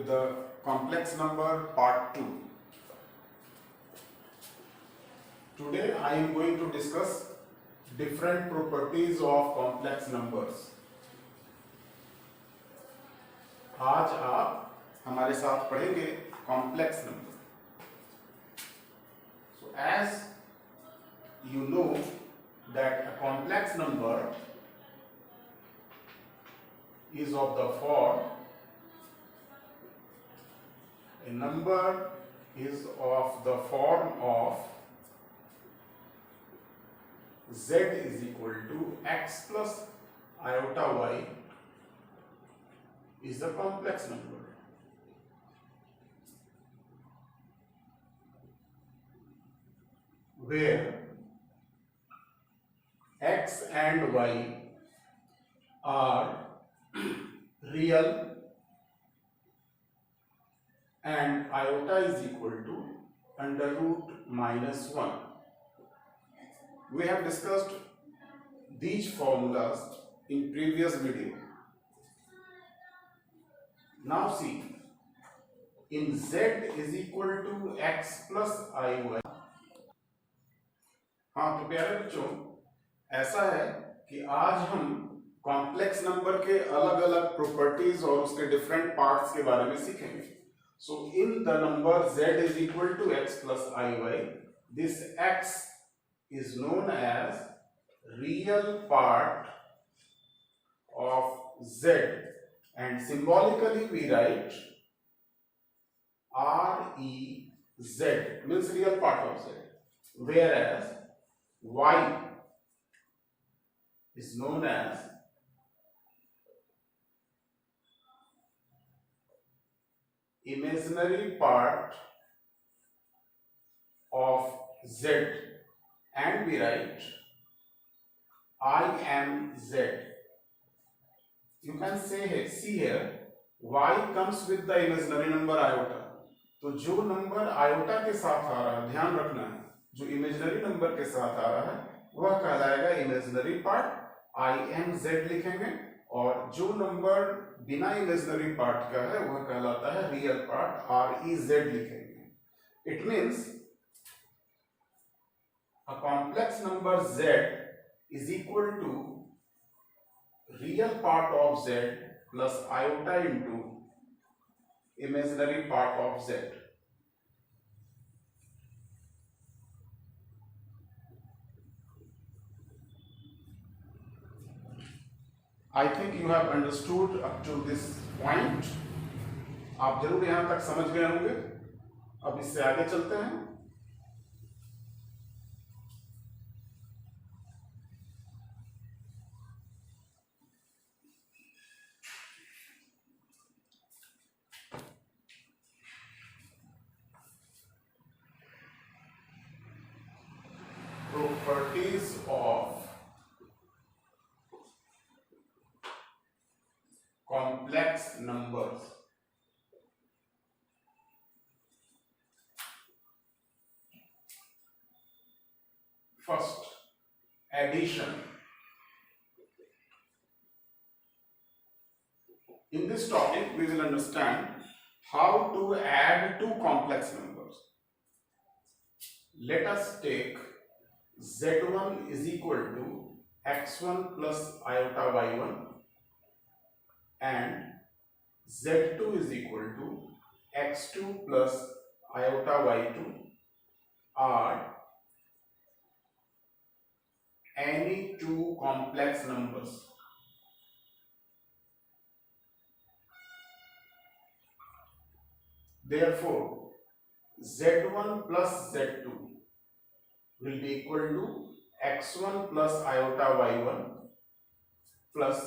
with the complex number part 2. Today I am going to discuss different properties of complex numbers. आज आप हमारे साथ पढ़ेंगे complex number. So as you know that a complex number is of the form, a number is of the form of z is equal to x plus iota y is the complex number. Where x and y are real and iota is equal to under root minus 1. We have discussed these formulas in previous video. Now see, in z is equal to x plus iy. हाँ तो प्यारे बच्चों, ऐसा है कि आज हम complex number के अलग अलग प्रॉपर्टीज और उसके डिफरेंट पार्ट्स के बारे में सीखेंगे. So in the number z is equal to x plus iy, this x is known as real part of z, and symbolically we write REZ means real part of z, whereas y is known as imaginary part of z, and we write IMZ. You can see here y comes with the imaginary number iota. तो जो number iota के साथ आ रहा है, ध्यान रखना है, जो इमेजिनरी नंबर के साथ आ रहा है वह कहलाएगा इमेजिनरी पार्ट, IMZ लिखेंगे, और जो नंबर बिना इमेजिनरी पार्ट का है वह कहलाता है रियल पार्ट, REZ लिखेंगे. It means a complex number z is equal to real part of z plus iota into imaginary part of z. I think you have understood up to this point. आप जरूर यहां तक समझ गए होंगे. अब इससे आगे चलते हैं. Properties of complex numbers. First, addition. In this topic, we will understand how to add two complex numbers. Let us take z1 is equal to x1 plus iota y1 and z2 is equal to x2 plus iota y2 are any two complex numbers. Therefore, z1 plus z2 will be equal to x1 plus iota y1 plus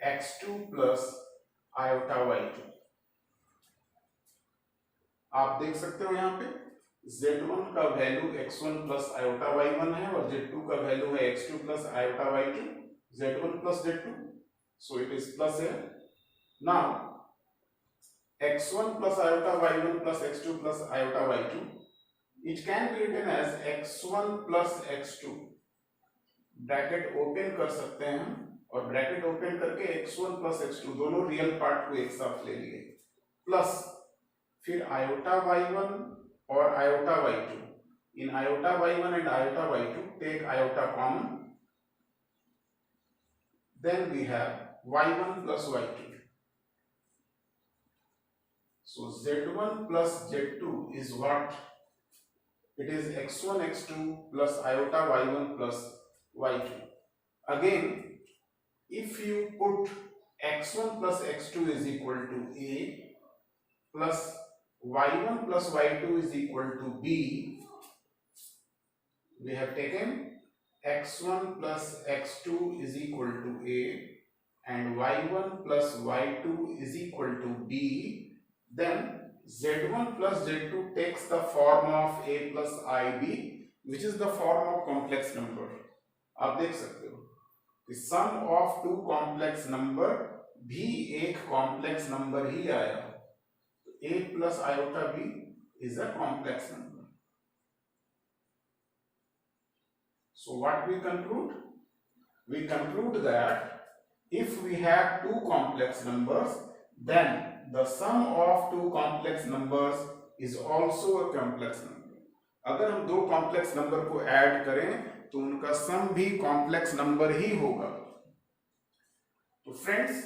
x2 plus iota y2. आप देख सकते हो यहाँ पे z1 का value x1 plus iota y1 है और z2 का वैल्यू है x2 plus iota y2, z1 plus z2, so it is plus here. Now x1 plus iota y1 plus x2 plus iota y2, it can be written as x1 plus x2. Bracket open कर सकते हैं और bracket open करके x1 plus x2 दोनों real part को एक साथ ले लिए. प्लस फिर आयोटा y1 और iota y2. In iota y1 and iota y2, take iota common. Then we have y1 plus y2. So z1 plus z2 is what? It is x1 x2 plus iota y1 plus y2. Again, if you put x1 plus x2 is equal to a plus y1 plus y2 is equal to b, we have taken x1 plus x2 is equal to a and y1 plus y2 is equal to b, then z1 plus z2 takes the form of a plus ib, which is the form of complex number. आप देख सकते हो कि sum of two complex number भी एक complex number ही आया. a plus iota b is a complex number. So what we conclude? We conclude that if we have two complex numbers, then the sum of two complex numbers is also a complex number. अगर हम दो complex number को add करें तो उनका sum भी complex number ही होगा. तो friends,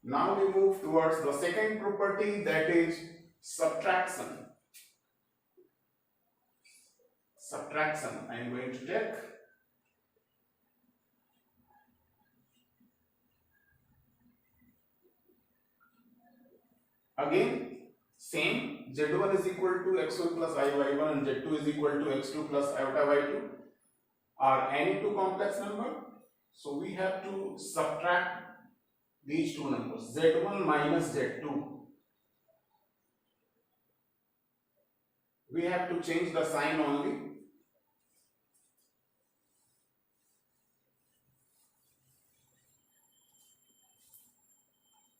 now we move towards the second property, that is subtraction. Subtraction. I am going to take again same, z1 is equal to x1 plus iy1 and z2 is equal to x2 plus iota y2 are any two complex number. So we have to subtract these two numbers, z1 minus z2. We have to change the sign only.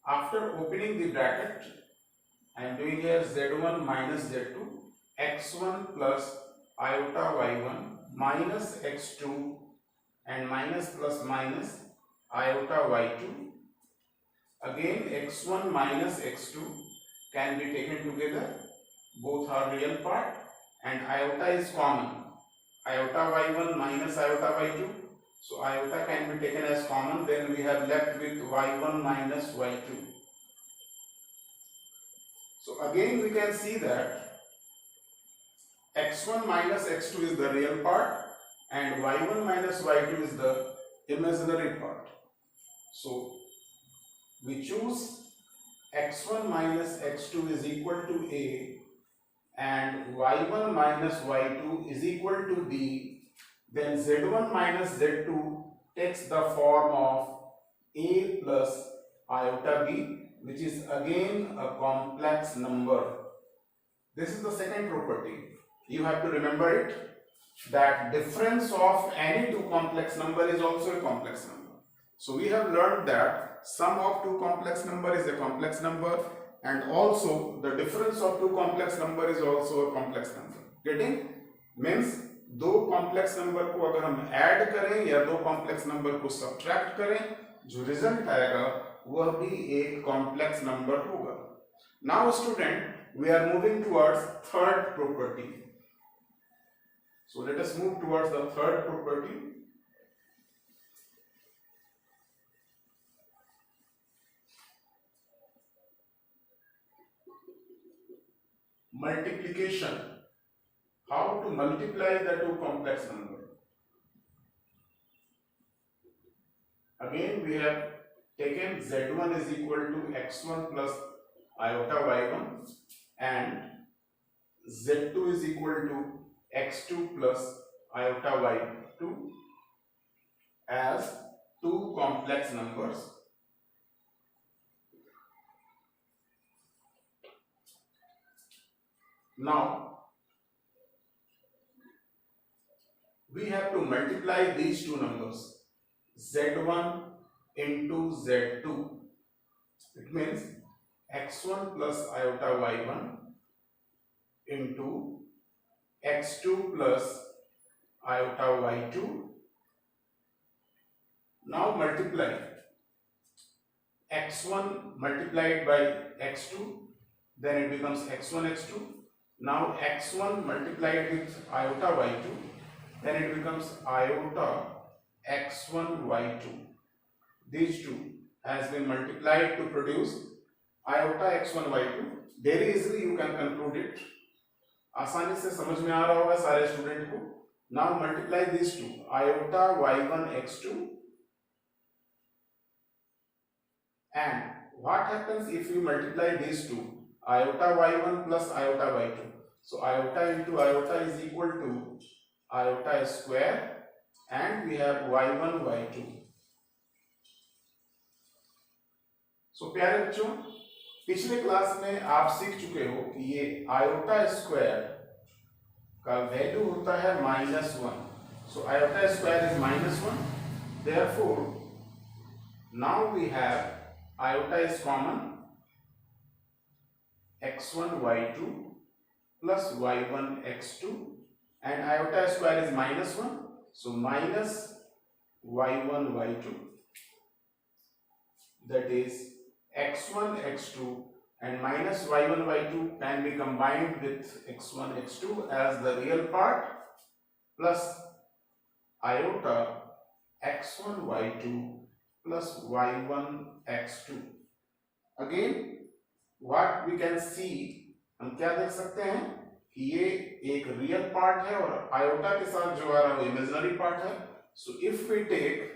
After opening the bracket, I am doing here z1 minus z2, x1 plus iota y1 minus x2 and minus plus minus iota y2. Again x1 minus x2 can be taken together, both are real part, and iota is common, iota y1 minus iota y2. So iota can be taken as common, then we have left with y1 minus y2. So again we can see that x1 minus x2 is the real part and y1 minus y2 is the imaginary part. So we choose x1 minus x2 is equal to a and y1 minus y2 is equal to b. Then z1 minus z2 takes the form of a plus iota b, which is again a complex number. This is the second property. You have to remember it, that difference of any two complex number is also a complex number. So we have learned that sum of two complex number is a complex number, and also the difference of two complex number is also a complex number. Getting? Means दो complex number को अगर हम add करें या दो complex number को subtract करें, जो रिजल्ट आएगा वह भी एक कॉम्प्लेक्स नंबर होगा. Now student, we are moving towards third property. So let us move towards the third property. Multiplication. How to multiply the two complex number? Again we have taken z1 is equal to x1 plus iota y1 and z2 is equal to x2 plus iota y2 as two complex numbers. Now we have to multiply these two numbers, z1 into z2. It means x1 plus iota y1 into x2 plus iota y2. Now multiply x1 multiplied by x2, then it becomes x1 x2. Now x1 multiplied with iota y2, then it becomes iota x1 y2. These two has been multiplied to produce iota x1 y2. Very easily you can conclude it. आसानी से समझ में आ रहा होगा सारे student को. Now multiply these two, iota y1 x2, and what happens if you multiply these two, iota y1 plus iota y2? So iota into iota is equal to iota square, and we have y1 y2. So प्यारे बच्चों, पिछले class में आप सीख चुके हो कि ये आयोटा स्क्वायर का वैल्यू होता है -1. So iota square is -1. Therefore now we have iota is common, x1 y2 plus y1 x2, and iota square is -1, so minus y1 y2, that is x1 x2, and minus y1 y2 can be combined with x1 x2 as the real part, plus iota x1 y2 plus y1 x2. Again what we can see, हम क्या देख सकते हैं कि ये एक real part है और आयोटा के साथ जो आ रहा है वो इमेजिनरी पार्ट है. So if we take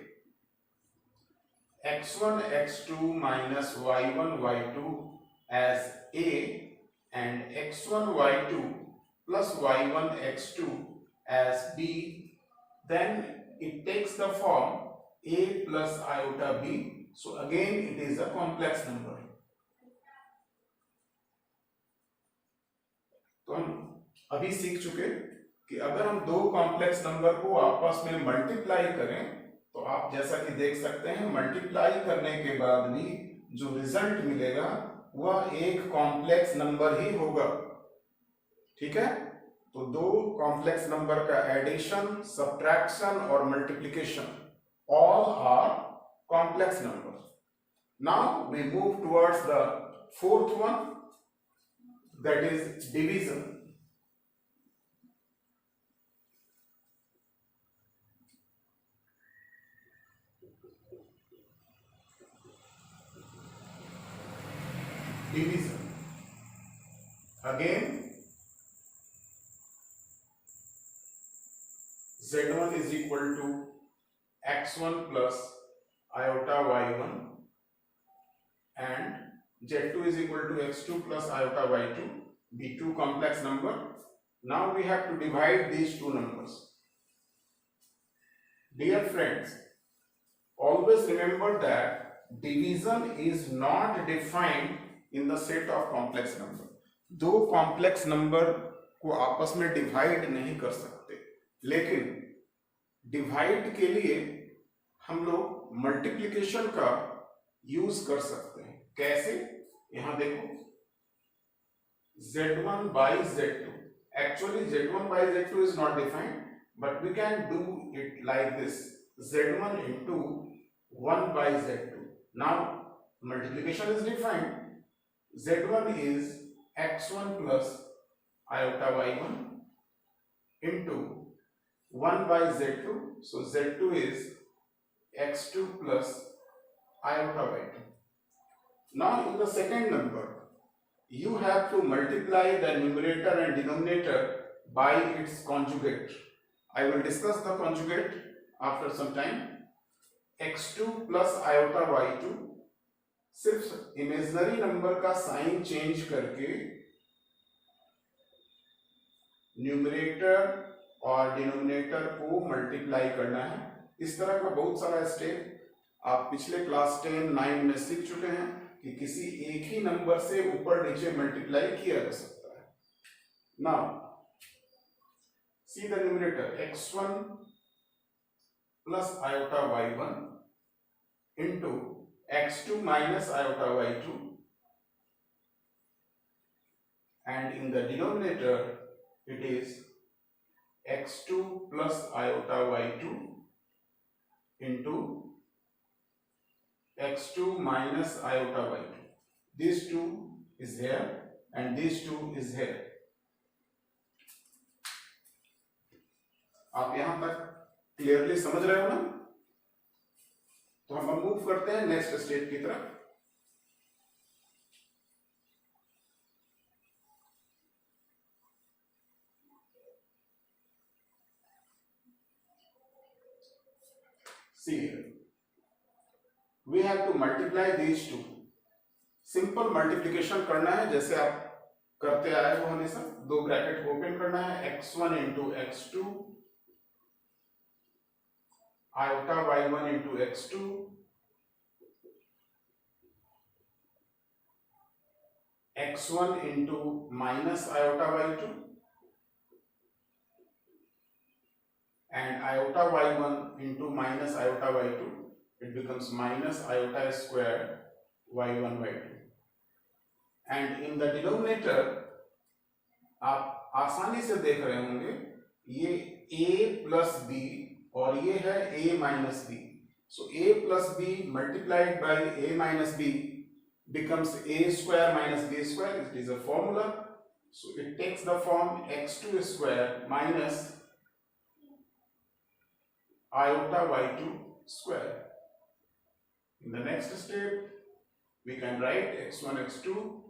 x1 x2 minus y1 y2 as a and x1 y2 plus y1 x2 as b, then it takes the form a plus iota b. So again it is a complex number. तो हम अभी सीख चुके कि अगर हम दो complex number को आपस में मल्टीप्लाई करें तो आप जैसा कि देख सकते हैं मल्टीप्लाई करने के बाद भी जो रिजल्ट मिलेगा वह एक कॉम्प्लेक्स नंबर ही होगा. ठीक है, तो दो कॉम्प्लेक्स नंबर का एडिशन, सब्ट्रैक्शन और multiplication all are complex number. Now we move towards the fourth one, that is division. Division. Again z1 is equal to x1 plus iota y1 and z2 is equal to x2 plus iota y2, the two complex number. Now we have to divide these two numbers. Dear friends, always remember that division is not defined in the set of complex number. दो complex number को आपस में divide नहीं कर सकते, लेकिन divide के लिए हम लोग multiplication का यूज कर सकते हैं. कैसे? यहां देखो, z1 by z2. Actually z1 by z2 is not defined, but we can do it like this: z1 into 1 by z2. Now multiplication is defined. z1 is x1 plus iota y1 into 1 by z2. So z2 is x2 plus iota y2. Now in the second number, you have to multiply the numerator and denominator by its conjugate. I will discuss the conjugate after some time. x2 plus iota y2, सिर्फ imaginary number का sign change करके numerator और denominator को multiply करना है. इस तरह का बहुत सारा स्टेप आप पिछले क्लास 10, 9 में सीख चुके हैं कि किसी एक ही नंबर से ऊपर नीचे मल्टीप्लाई किया जा सकता है. Now see the numerator x1 plus iota y1 into x2 minus iota y2, and in the denominator it is x2 plus iota y2 into x2 minus iota y2. These two is here and these two is here. आप यहां तक clearly समझ रहे हो ना? तो हम अब मूव करते हैं नेक्स्ट स्टेप की तरफ. See here, we have to multiply these two. Simple multiplication करना है जैसे आप करते आए हो हमेशा. दो ब्रैकेट ओपन करना है, x1 into x2 iota y1 into x2 x1 into minus iota y2 and iota y1 into minus iota y2, it becomes minus iota square y1 y2. And in the denominator आप आसानी से देख रहे होंगे ये a plus b और ये है a minus b. So a plus b multiplied by a minus b becomes a square minus b square. It is a formula. So it takes the form x2 square minus iota y2 square. In the next step, we can write x1 x2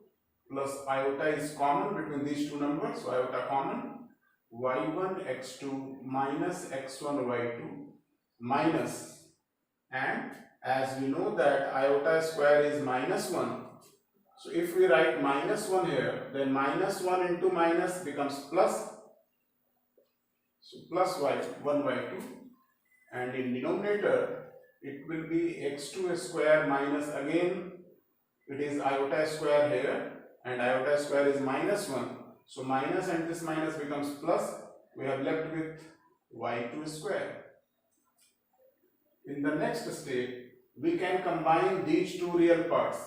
plus iota is common between these two numbers, so iota common, y1 x2 minus x1 y2 minus, and as we know that iota square is minus 1, so if we write minus 1 here, then minus 1 into minus becomes plus, so plus y1 y2, and in denominator it will be x2 square minus, again it is iota square here and iota square is minus 1, so minus and this minus becomes plus. We have left with y2 square. In the next step we can combine these two real parts.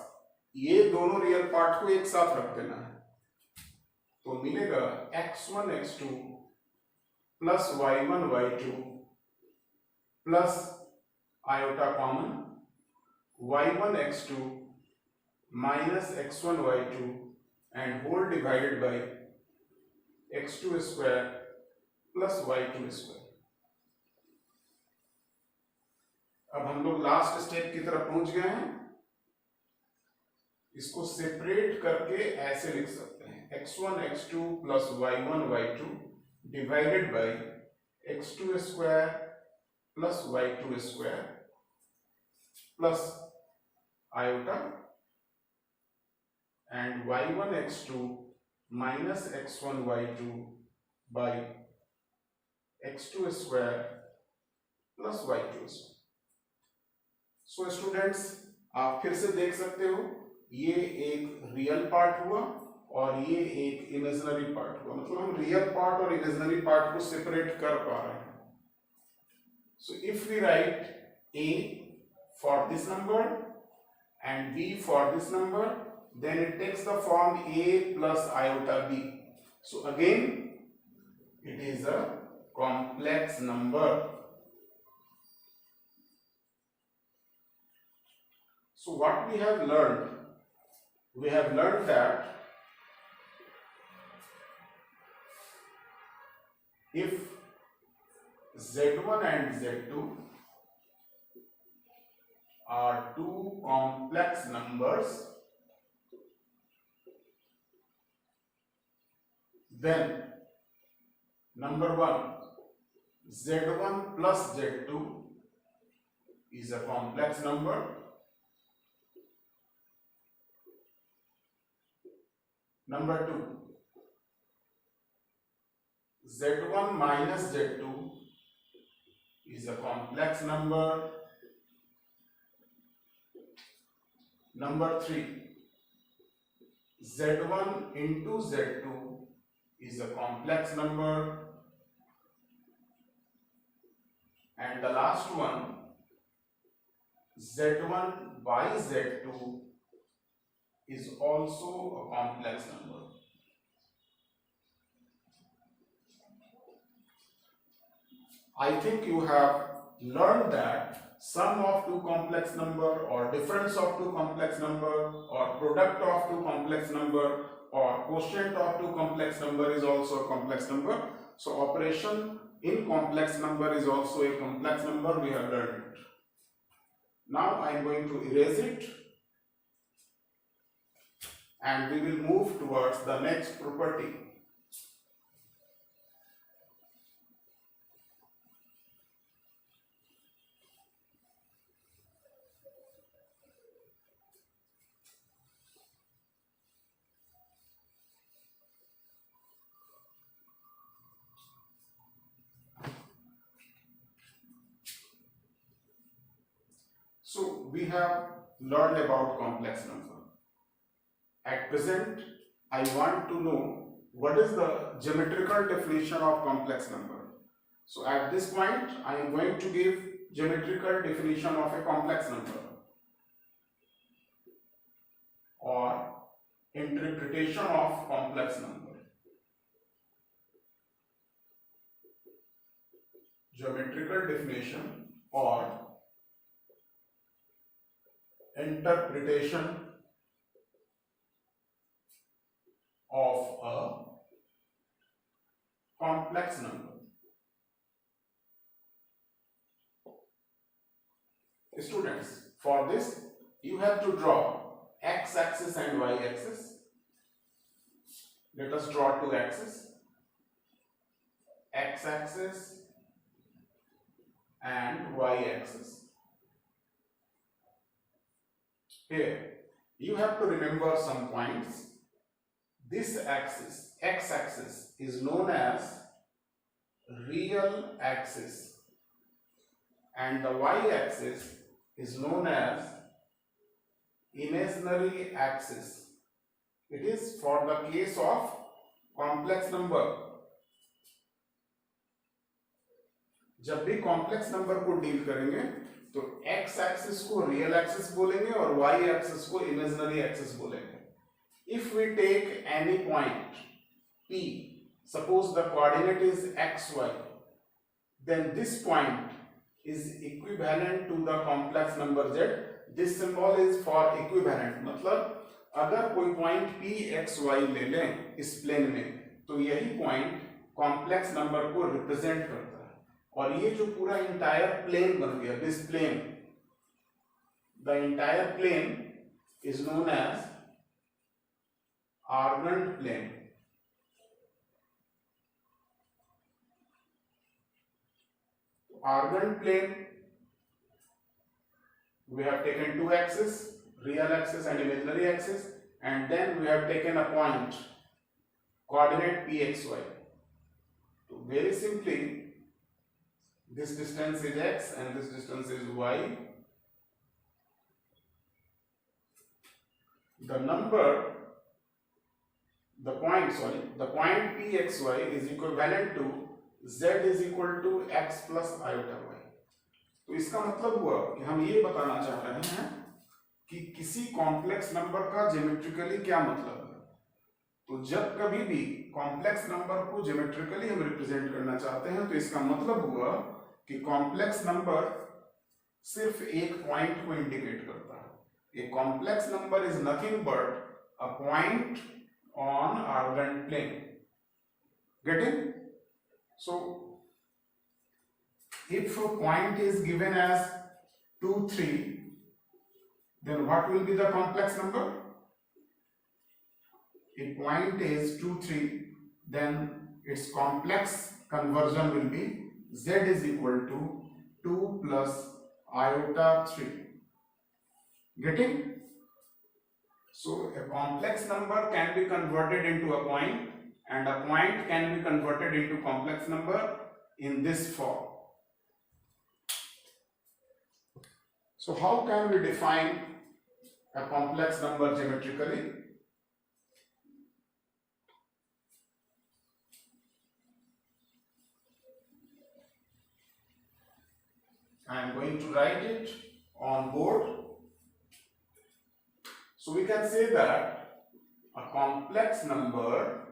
ये दोनों real part को एक साथ रख देना है, तो मिलेगा x1 x2 plus y1 y2 plus iota common y1 x2 minus x1 y2 and whole divided by x2 square plus y2 square. अब हम लोग लास्ट स्टेप की तरफ पहुंच गए हैं. इसको सेपरेट करके ऐसे लिख सकते हैं, x1 x2 plus y1 y2 divided by x2 square plus y2 square plus iota and y1 x2 minus x1 y2 by x2 square plus y2 square. So students, आप फिर से देख सकते हो, ये एक रियल पार्ट हुआ और ये एक इमेजिनरी पार्ट हुआ. मतलब हम रियल पार्ट और इमेजिनरी पार्ट को सेपरेट कर पा रहे हैं. So if we write a for this number and b for this number, then it takes the form a plus iota b. So again it is a complex number. So what we have learned? We have learned that if z1 and z2 are two complex numbers, then number one, z1 plus z2 is a complex number. Number two, z1 minus z2 is a complex number. Number three, z1 into z2 is a complex number. And the last one, z1 by z2 is also a complex number. I think you have learned that sum of two complex number or difference of two complex number or product of two complex number or quotient of two complex number is also a complex number. So operation in complex number is also a complex number. We have learned it. Now I am going to erase it and we will move towards the next property. So we have learned about complex number. At present, I want to know what is the geometrical definition of complex number. So at this point, I am going to give geometrical definition of a complex number or interpretation of complex number. Geometrical definition or interpretation of a complex number. Students, for this you have to draw x-axis and y-axis. Let us draw two axes, x-axis and y-axis. Here you have to remember some points. This axis, x-axis, is known as real axis and the y-axis is known as imaginary axis. It is for the case of complex number. जब भी complex number को deal करेंगे तो x axis को real axis बोलेंगे और y axis को imaginary axis बोलेंगे. If we take any point P, suppose the coordinate is xy, then this point is equivalent to the complex number z. This symbol is for equivalent. मतलब अगर कोई point P x y ले लें इस plane में तो यही point complex number को रिप्रेजेंट करता है. और ये जो पूरा इंटायर प्लेन बन गया, this plane, the entire plane is known as Argand plane. Argand plane, we have taken two axes, real axis and imaginary axis, and then we have taken a point, coordinate pxy. So very simply, this distance is x and this distance is y. The point pxy is equivalent to z is equal to x plus iota y. तो इसका मतलब हुआ कि हम ये बताना चाह रहे हैं कि किसी कॉम्प्लेक्स नंबर का ज्योमेट्रिकली क्या मतलब है. तो जब कभी भी कॉम्प्लेक्स नंबर को ज्योमेट्रिकली हम रिप्रेजेंट करना चाहते हैं तो इसका मतलब हुआ कि कॉम्प्लेक्स नंबर सिर्फ एक पॉइंट को इंडिकेट करता है. A complex number is nothing but a point on Argand plane. Getting? So if a point is given as 2 3, then what will be the complex number? If point is 2 3, then its complex conversion will be z is equal to 2 plus iota 3. Getting? So a complex number can be converted into a point and a point can be converted into complex number in this form. So how can we define a complex number geometrically? I am going to write it on board. So we can say that a complex number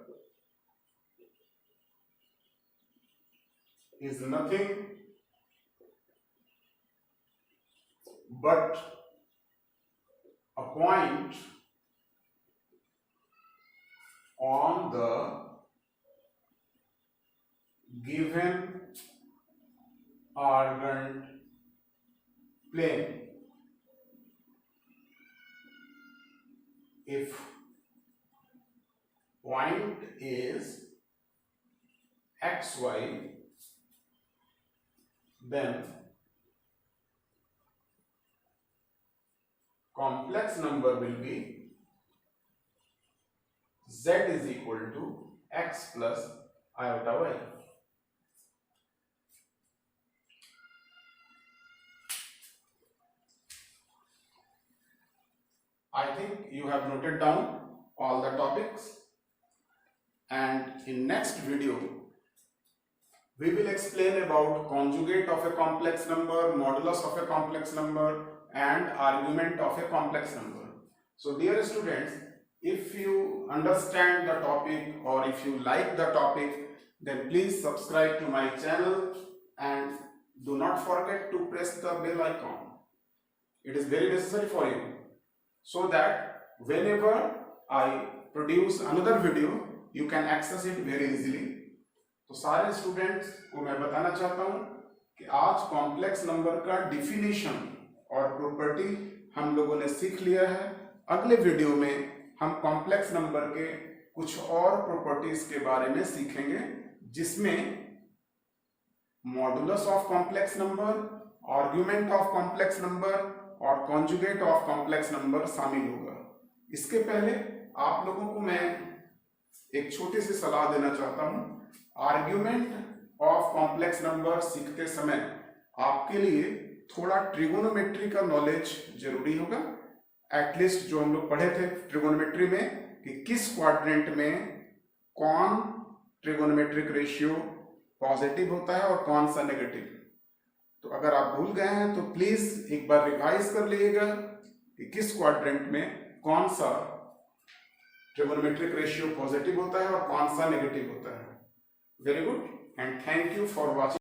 is nothing but a point on the given Argand plane. If point is xy, then complex number will be z is equal to x plus iota y. I think you have noted down all the topics, and in next video we will explain about conjugate of a complex number, modulus of a complex number, and argument of a complex number. So dear students, if you understand the topic or if you like the topic, then please subscribe to my channel and do not forget to press the bell icon. It is very necessary for you, so that whenever I produce another video, you can access it very easily. तो सारे students को मैं बताना चाहता हूं कि आज complex number का डिफिनीशन और प्रॉपर्टी हम लोगों ने सीख लिया है। अगले वीडियो में हम कॉम्प्लेक्स नंबर के कुछ और प्रॉपर्टीज के बारे में सीखेंगे, जिसमें modulus of complex number, argument of complex number और कॉन्जुगेट ऑफ कॉम्प्लेक्स नंबर शामिल होगा। इसके पहले आप लोगों को मैं एक छोटी सी सलाह देना चाहता हूं। आर्ग्यूमेंट ऑफ कॉम्प्लेक्स नंबर सीखते समय आपके लिए थोड़ा ट्रिगोनोमेट्री का नॉलेज जरूरी होगा। एटलीस्ट जो हम लोग पढ़े थे ट्रिगोनोमेट्री में कि किस क्वाड्रेंट में कौन ट्रिगोनोमेट्रिक रेशियो पॉजिटिव होता है और कौन सा नेगेटिव। तो अगर आप भूल गए हैं तो प्लीज एक बार रिवाइज कर लीजिएगा कि किस क्वाड्रेंट में कौन सा ट्रिगोनोमेट्रिक रेशियो पॉजिटिव होता है और कौन सा नेगेटिव होता है। Very good, and thank you for watching.